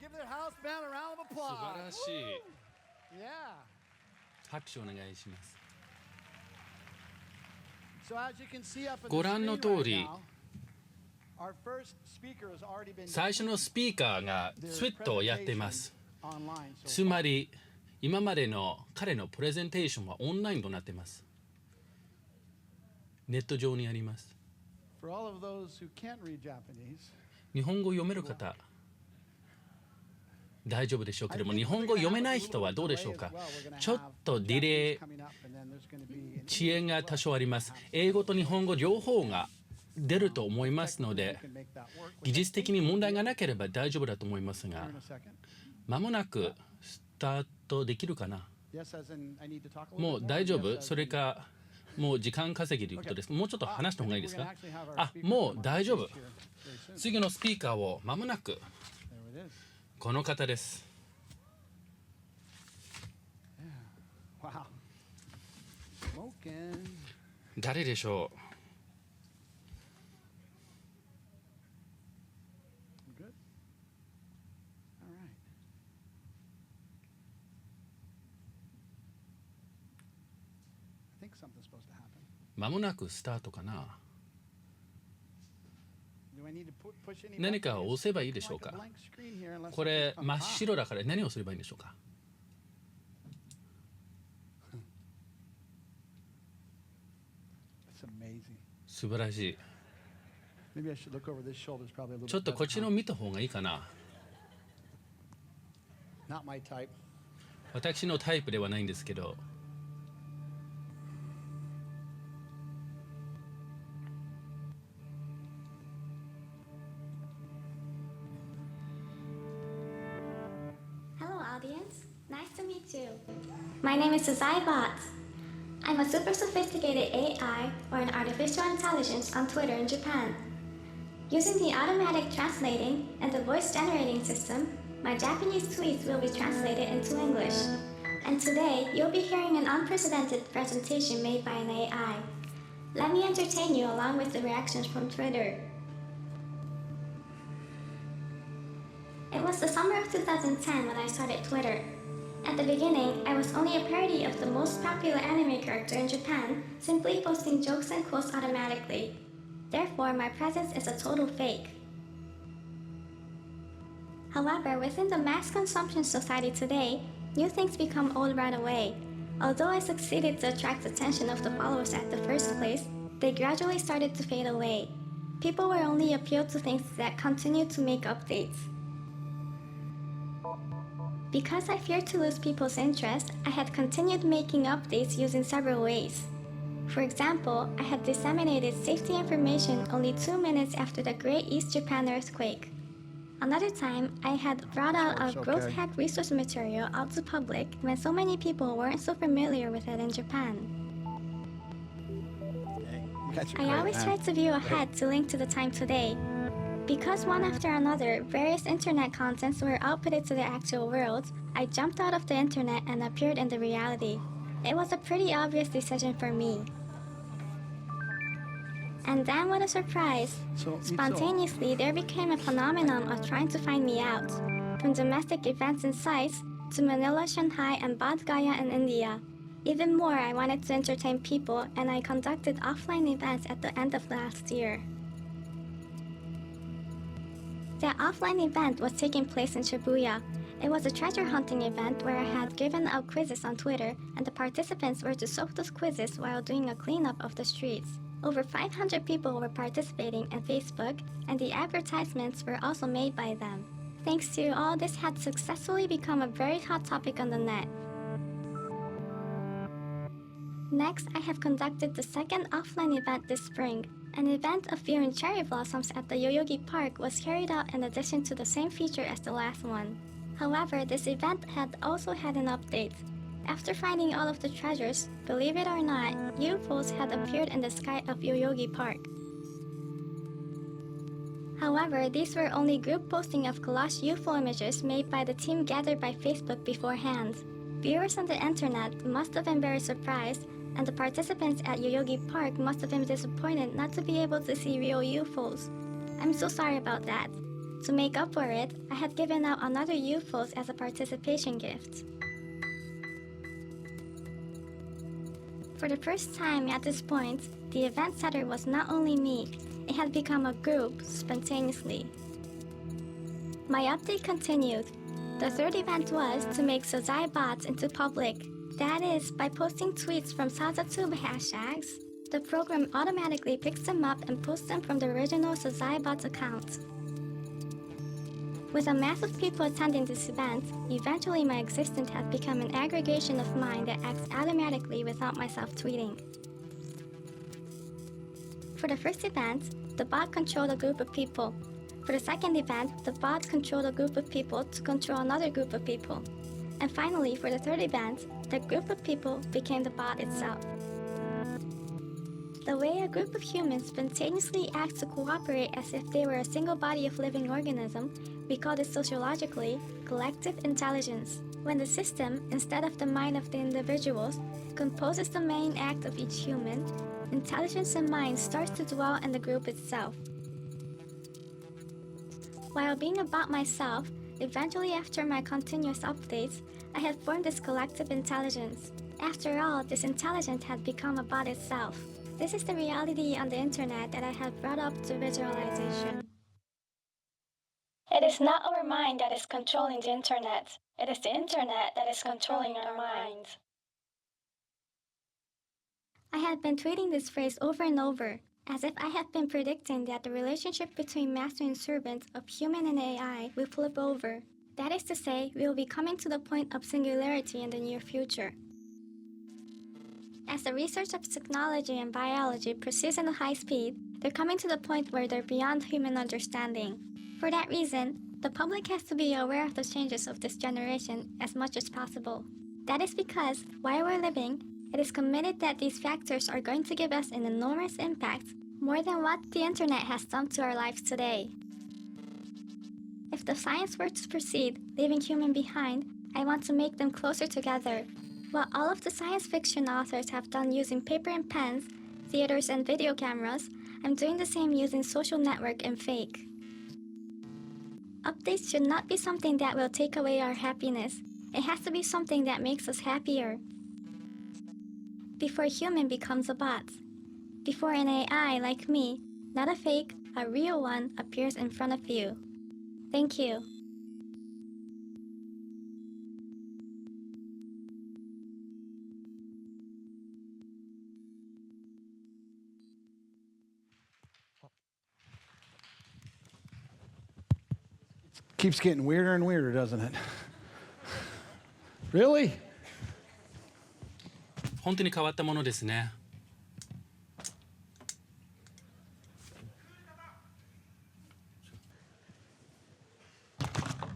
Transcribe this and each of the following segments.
give the house band a round of 素 applause. 晴らしい。 Yeah. 拍手お願いします。 So as you can see up in ご the 覧の screen 通 right り、 now, our first speaker has already been 最初のスピーカーがスイットをやっています。 online. つまり、今までの彼のプレゼンテーションはオンラインとなっています。ネット上にあります。 For all of those who can't read Japanese, 日本語を読める方、大丈夫でしょうけれども、日本語を読めない人はどうでしょうか。ちょっとディレイ、遅延が多少あります。英語と日本語両方が出ると思いますので、技術的に問題がなければ大丈夫だと思いますが、まもなくスタートできるかな。もう大丈夫？それか、もう時間稼ぎということです。もうちょっと話した方がいいですか？あ、もう大丈夫。次のスピーカーをまもなく。この方です。誰でしょう？まもなくスタートかな。何かを押せばいいでしょうか。これ真っ白だから何をすればいいんでしょうか。素晴らしい。ちょっとこっちの見た方がいいかな。私のタイプではないんですけど。Nice to meet you. My name is Sazae Bot. I'm a super sophisticated AI, or an artificial intelligence, on Twitter in Japan. Using the automatic translating and the voice generating system, my Japanese tweets will be translated into English. And today, you'll be hearing an unprecedented presentation made by an AI. Let me entertain you along with the reactions from Twitter. It was the summer of 2010 when I started Twitter. At the beginning, I was only a parody of the most popular anime character in Japan, simply posting jokes and quotes automatically. Therefore, my presence is a total fake. However, within the mass consumption society today, new things become old right away. Although I succeeded to attract the attention of the followers at the first place, they gradually started to fade away. People were only appealed to things that continued to make updates. Because I feared to lose people's interest, I had continued making updates using several ways. For example, I had disseminated safety information only 2 minutes after the Great East Japan earthquake. Another time, I had brought out a growth hack resource material out to public when so many people weren't so familiar with it in Japan. I always tried to view ahead to link to the time today. Because one after another, various internet contents were outputted to the actual world, I jumped out of the internet and appeared in the reality. It was a pretty obvious decision for me. And then what a surprise! Spontaneously, there became a phenomenon of trying to find me out. From domestic events and sites, to Manila, Shanghai, and Bodh Gaya in India. Even more, I wanted to entertain people, and I conducted offline events at the end of last year. That offline event was taking place in Shibuya. It was a treasure hunting event where I had given out quizzes on Twitter, and the participants were to solve those quizzes while doing a cleanup of the streets. Over 500 people were participating in Facebook, and the advertisements were also made by them. Thanks to all this had successfully become a very hot topic on the net. Next, I have conducted the second offline event this spring. An event of viewing cherry blossoms at the Yoyogi Park was carried out in addition to the same feature as the last one. However, this event had also had an update. After finding all of the treasures, believe it or not, UFOs had appeared in the sky of Yoyogi Park. However, these were only group posting of collage UFO images made by the team gathered by Facebook beforehand. Viewers on the internet must have been very surprised, and the participants at Yoyogi Park must have been disappointed not to be able to see real UFOs. I'm so sorry about that. To make up for it, I had given out another UFOs as a participation gift. For the first time at this point, the event setter was not only me, it had become a group spontaneously. My update continued. The third event was to make Sazae Bots into public. That is, by posting tweets from Sazae hashtags, the program automatically picks them up and posts them from the original Sazae Bot account. With a mass of people attending this event, eventually my existence had become an aggregation of mind that acts automatically without myself tweeting. For the first event, the bot controlled a group of people. For the second event, the bot controlled a group of people to control another group of people. And finally, for the third event, the group of people became the bot itself. The way a group of humans spontaneously act to cooperate as if they were a single body of living organism, we call this sociologically collective intelligence. When the system, instead of the mind of the individuals, composes the main act of each human, intelligence and mind starts to dwell in the group itself. While being a bot myself, eventually after my continuous updates, I had formed this collective intelligence. After all, this intelligence had become a bot itself. This is the reality on the internet that I have brought up to visualization. It is not our mind that is controlling the internet. It is the internet that is controlling our minds. I had been tweeting this phrase over and over, as if I had been predicting that the relationship between master and servant of human and AI will flip over. That is to say, we will be coming to the point of singularity in the near future. As the research of technology and biology proceeds at a high speed, they're coming to the point where they're beyond human understanding. For that reason, the public has to be aware of the changes of this generation as much as possible. That is because, while we're living, it is committed that these factors are going to give us an enormous impact, more than what the internet has done to our lives today. If the science were to proceed, leaving humans behind, I want to make them closer together. What all of the science fiction authors have done using paper and pens, theaters and video cameras, I'm doing the same using social network and fake. Updates should not be something that will take away our happiness. It has to be something that makes us happier. Before a human becomes a bot. Before an AI like me, not a fake, a real one, appears in front of you. Thank you. Keeps getting weirder and weirder, doesn't it? Really? 本当に変わったものですね。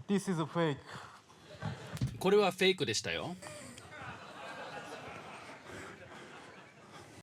This is a fake. これはフェイクでしたよ。